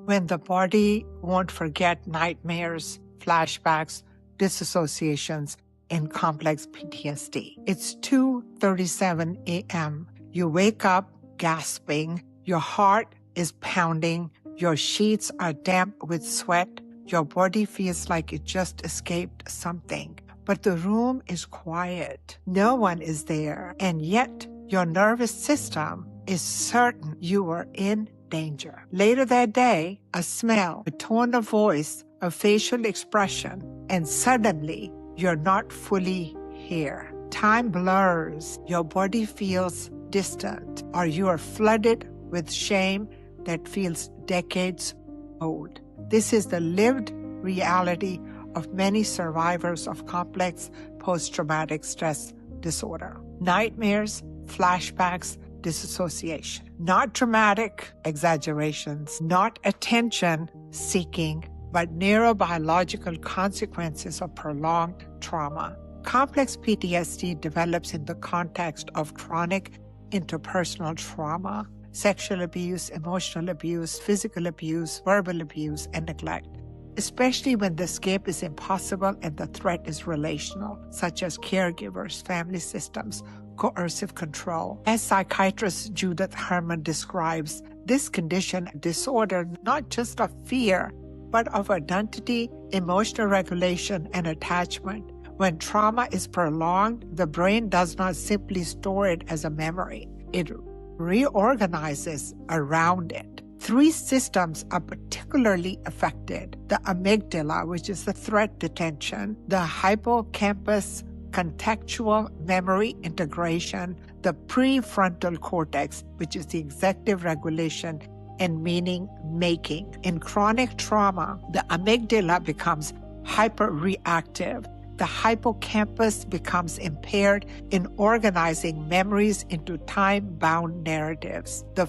when the body won't forget nightmares, flashbacks, dissociations, and complex PTSD. It's 2:37 a.m. You wake up gasping, your heart is pounding, your sheets are damp with sweat, your body feels like it just escaped something. But the room is quiet. No one is there. And yet, your nervous system is certain you are in danger. Later that day, a smell, a tone of voice, a facial expression, and suddenly you're not fully here. Time blurs. Your body feels distant, or you are flooded with shame that feels decades old. This is the lived reality of many survivors of complex post-traumatic stress disorder. Nightmares, flashbacks, dissociation. Not dramatic exaggerations, not attention-seeking, but neurobiological consequences of prolonged trauma. Complex PTSD develops in the context of chronic interpersonal trauma, sexual abuse, emotional abuse, physical abuse, verbal abuse, and neglect, especially when the escape is impossible and the threat is relational, such as caregivers, family systems, coercive control. As psychiatrist Judith Herman describes, this condition disorder not just of fear, but of identity, emotional regulation, and attachment. When trauma is prolonged, the brain does not simply store it as a memory. It reorganizes around it. 3 systems are particularly affected: the amygdala, which is the threat detection, the hippocampus, contextual memory integration, the prefrontal cortex, which is the executive regulation and meaning making. In chronic trauma, the amygdala becomes hyperreactive. The hippocampus becomes impaired in organizing memories into time-bound narratives. The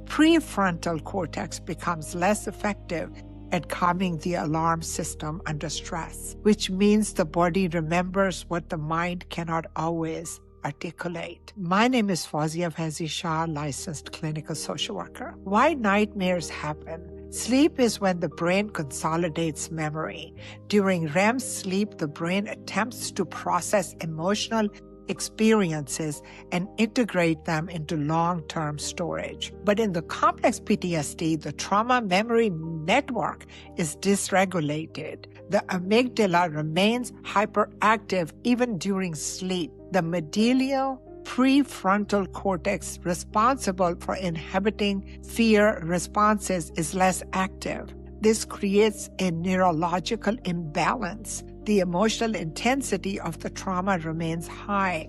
prefrontal cortex becomes less effective at calming the alarm system under stress, which means the body remembers what the mind cannot always articulate. My name is Fawzia Faizi Shah, licensed clinical social worker. Why nightmares happen? Sleep is when the brain consolidates memory. During REM sleep, the brain attempts to process emotional experiences and integrate them into long-term storage. But in the complex PTSD, the trauma memory network is dysregulated. The amygdala remains hyperactive even during sleep. The medial prefrontal cortex, responsible for inhibiting fear responses, is less active. This creates a neurological imbalance. The emotional intensity of the trauma remains high,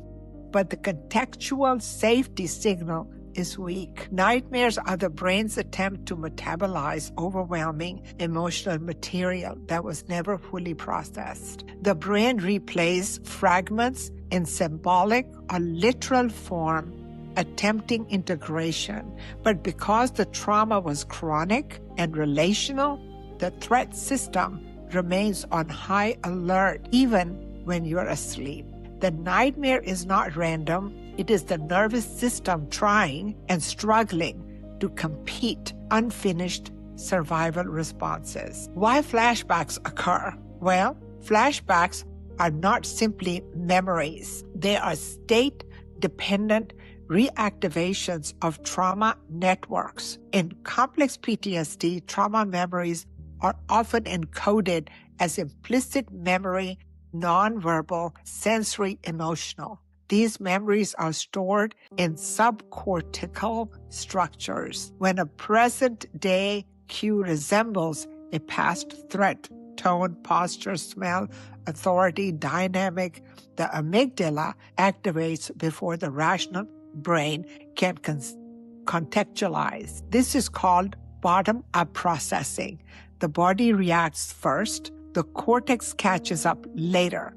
but the contextual safety signal is weak. Nightmares are the brain's attempt to metabolize overwhelming emotional material that was never fully processed. The brain replays fragments in symbolic or literal form, attempting integration. But because the trauma was chronic and relational, the threat system remains on high alert even when you're asleep. The nightmare is not random. It is the nervous system trying and struggling to compete unfinished survival responses. Why flashbacks occur? Well, flashbacks are not simply memories. They are state-dependent reactivations of trauma networks. In complex PTSD, trauma memories are often encoded as implicit memory, nonverbal, sensory, emotional. These memories are stored in subcortical structures. When a present-day cue resembles a past threat, tone, posture, smell, authority, dynamic, the amygdala activates before the rational brain can contextualize. This is called bottom-up processing. The body reacts first, the cortex catches up later.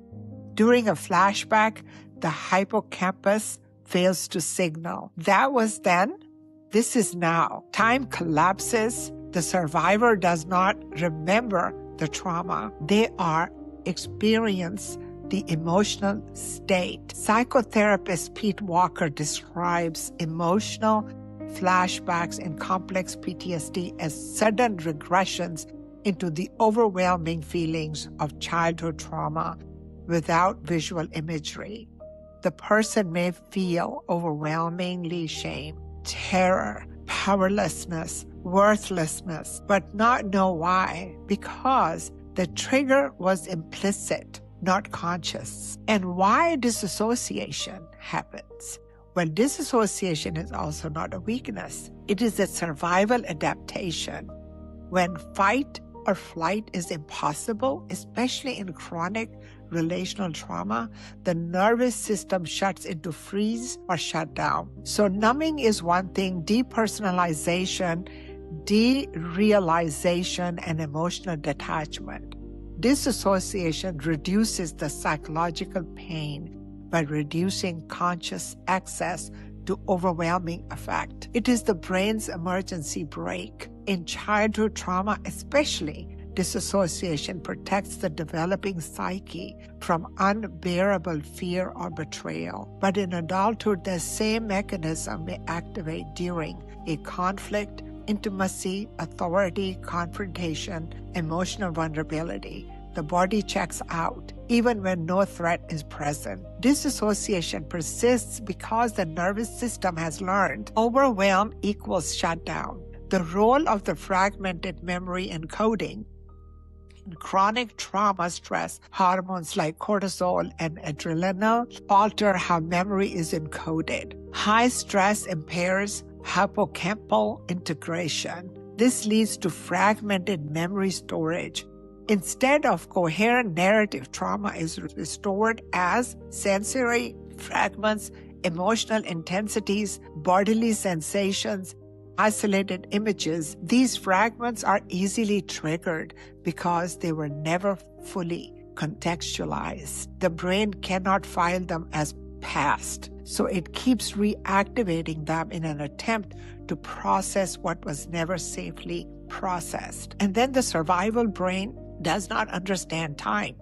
During a flashback, the hippocampus fails to signal. That was then, this is now. Time collapses. The survivor does not remember the trauma. They experience the emotional state. Psychotherapist Pete Walker describes emotional flashbacks in complex PTSD as sudden regressions into the overwhelming feelings of childhood trauma without visual imagery. The person may feel overwhelmingly shame, terror, powerlessness, worthlessness, but not know why, because the trigger was implicit, not conscious. And why disassociation happens? Well, disassociation is also not a weakness. It is a survival adaptation. When fight or flight is impossible, especially in chronic relational trauma, the nervous system shuts into freeze or shutdown. So numbing is one thing, depersonalization, derealization, and emotional detachment. Disassociation reduces the psychological pain by reducing conscious access to overwhelming effect. It is the brain's emergency brake. In childhood trauma especially, disassociation protects the developing psyche from unbearable fear or betrayal. But in adulthood, the same mechanism may activate during a conflict, intimacy, authority, confrontation, emotional vulnerability. The body checks out, even when no threat is present. Disassociation persists because the nervous system has learned overwhelm equals shutdown. The role of the fragmented memory encoding in chronic trauma stress, hormones like cortisol and adrenaline alter how memory is encoded. High stress impairs hippocampal integration. This leads to fragmented memory storage. Instead of coherent narrative, trauma is restored as sensory fragments, emotional intensities, bodily sensations, isolated images. These fragments are easily triggered because they were never fully contextualized. The brain cannot file them as past, so it keeps reactivating them in an attempt to process what was never safely processed. And then the survival brain does not understand time.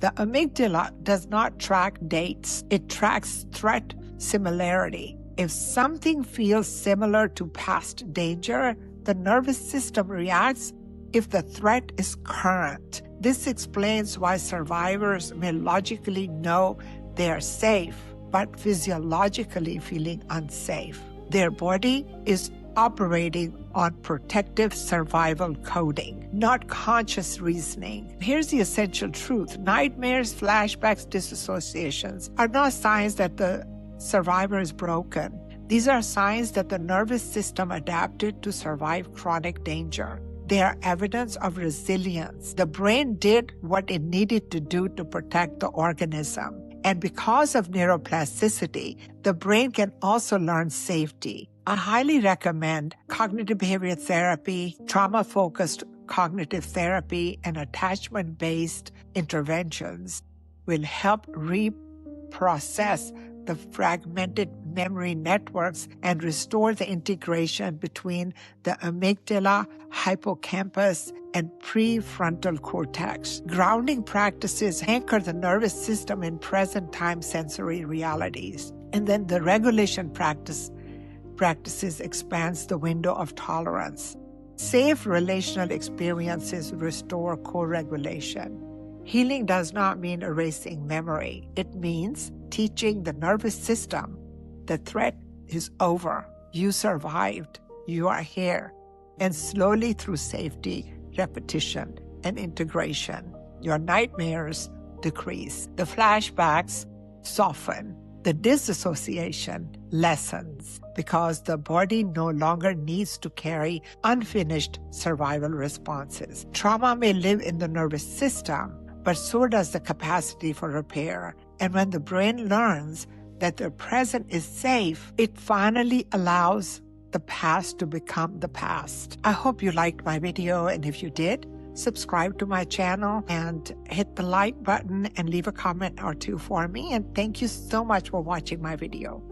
The amygdala does not track dates. It tracks threat similarity. If something feels similar to past danger, the nervous system reacts if the threat is current. This explains why survivors may logically know they are safe, but physiologically feeling unsafe. Their body is operating on protective survival coding, not conscious reasoning. Here's the essential truth. Nightmares, flashbacks, dissociations are not signs that the survivor is broken. These are signs that the nervous system adapted to survive chronic danger. They are evidence of resilience. The brain did what it needed to do to protect the organism. And because of neuroplasticity, the brain can also learn safety. I highly recommend cognitive behavior therapy, trauma-focused cognitive therapy, and attachment-based interventions will help reprocess the fragmented memory networks and restore the integration between the amygdala, hippocampus, and prefrontal cortex. Grounding practices anchor the nervous system in present time sensory realities. And then the regulation practices expands the window of tolerance. Safe relational experiences restore co-regulation. Healing does not mean erasing memory. It means teaching the nervous system the threat is over. You survived. You are here. And slowly through safety, repetition, and integration, your nightmares decrease. The flashbacks soften. The disassociation lessens because the body no longer needs to carry unfinished survival responses. Trauma may live in the nervous system, but so does the capacity for repair. And when the brain learns that the present is safe, it finally allows the past to become the past. I hope you liked my video, and if you did, subscribe to my channel and hit the like button and leave a comment or two for me. And thank you so much for watching my video.